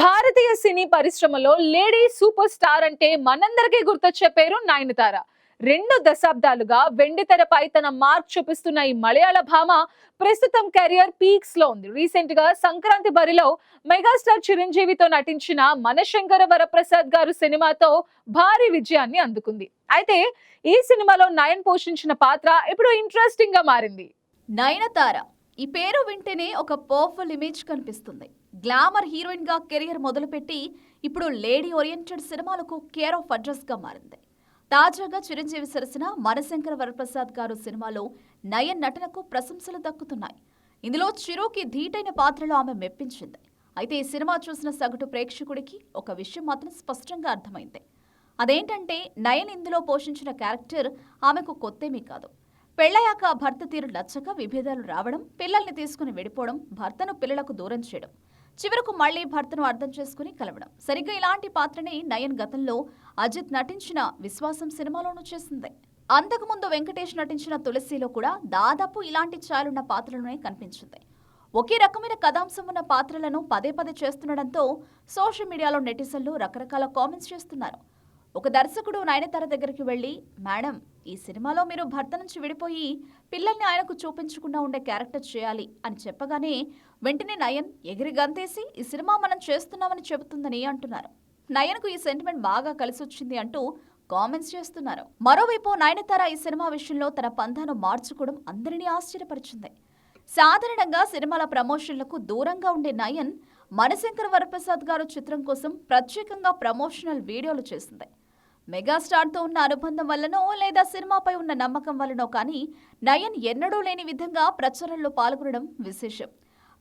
భారతీయ సినీ పరిశ్రమలో lady super star అంటే మనందరికీ గుర్తొచ్చే పేరు నయనతార. 2 దశాబ్దాలుగా వెండితెరపై తన మార్క్ చూపిస్తున్న ఈ మలయాళ భామ ప్రస్తుతం కెరియర్ పీక్స్ లో ఉంది. రీసెంట్ గా సంక్రాంతి బరిలో మెగాస్టార్ చిరంజీవితో నటించిన మనశంకర వరప్రసాద్ గారు సినిమాతో భారీ విజయాన్ని అందుకుంది. అయితే ఈ సినిమాలో నయన్ పోషించిన పాత్ర ఇప్పుడు ఇంట్రెస్టింగ్ గా మారింది. నయనతార ఈ పేరు వింటేనే ఒక పవర్ఫుల్ ఇమేజ్ కనిపిస్తుంది. గ్లామర్ హీరోయిన్ గా కెరియర్ మొదలుపెట్టి ఇప్పుడు లేడీ ఓరియంటెడ్ సినిమాలకు కేర్ ఆఫ్ అడ్రస్ గా మారింది. తాజాగా చిరంజీవి సరసన మనశంకర వరప్రసాద్ గారు సినిమాలో నయన్ నటనకు ప్రశంసలు దక్కుతున్నాయి. ఇందులో చిరుకి ధీటైన పాత్రలో ఆమె మెప్పించింది. అయితే ఈ సినిమా చూసిన సగటు ప్రేక్షకుడికి ఒక విషయం మాత్రం స్పష్టంగా అర్థమైంది. అదేంటంటే నయన్ ఇందులో పోషించిన క్యారెక్టర్ ఆమెకు కొత్తేమీ కాదు. పెళ్లయ్యాక భర్త తీరు నచ్చక విభేదాలు రావడం, పిల్లల్ని తీసుకుని విడిపోవడం, భర్తను పిల్లలకు దూరం చేయడం, చివరకు మళ్లీ భర్తను అర్థం చేసుకుని కలవడం. సరిగ్గా ఇలాంటి పాత్రనే నయన్ గతంలో అజిత్ నటించిన విశ్వాసం సినిమాలోనూ చేసింది. అంతకుముందు వెంకటేష్ నటించిన తులసిలో కూడా దాదాపు ఇలాంటి ఛాయలున్న పాత్రలోనే కనిపించింది. ఒకే రకమైన కథాంశం ఉన్న పాత్రలను పదే పదే చేస్తుండడంతో సోషల్ మీడియాలో నెటిజన్లు రకరకాల కామెంట్స్ చేస్తున్నారు. ఒక దర్శకుడు నయనతార దగ్గరికి వెళ్లి, మేడం, ఈ సినిమాలో మీరు భర్త నుంచి విడిపోయి పిల్లల్ని ఆయనకు చూపించకుండా ఉండే క్యారెక్టర్ చేయాలి అని చెప్పగానే వెంటనే నయన్ ఎగిరి గంతేసి ఈ సినిమా మనం చేస్తున్నామని చెబుతుందని అంటున్నారు. నయన్కు ఈ సెంటిమెంట్ బాగా కలిసొచ్చింది అంటూ కామెంట్స్ చేస్తున్నారు. మరోవైపు నయనతార ఈ సినిమా విషయంలో తన పంథాను మార్చుకోవడం అందరినీ ఆశ్చర్యపరిచింది. సాధారణంగా సినిమాల ప్రమోషన్లకు దూరంగా ఉండే నయన్ మనశంకర వరప్రసాద్ గారు చిత్రం కోసం ప్రత్యేకంగా ప్రమోషనల్ వీడియోలు చేసింది. మెగాస్టార్తో ఉన్న అనుబంధం వల్లనో లేదా సినిమాపై ఉన్న నమ్మకం వల్లనో కానీ నయన్ ఎన్నడూ లేని విధంగా ప్రచారంలో పాల్గొనడం విశేషం.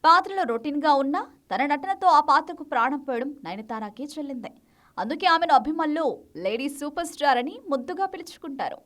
పాత్రలో రొటీన్గా ఉన్నా తన నటనతో ఆ పాత్రకు ప్రాణం పోయడం నయనతారకే చెల్లింది. అందుకే ఆమెను అభిమానులు లేడీ సూపర్ స్టార్ అని ముద్దుగా పిలుచుకుంటారు.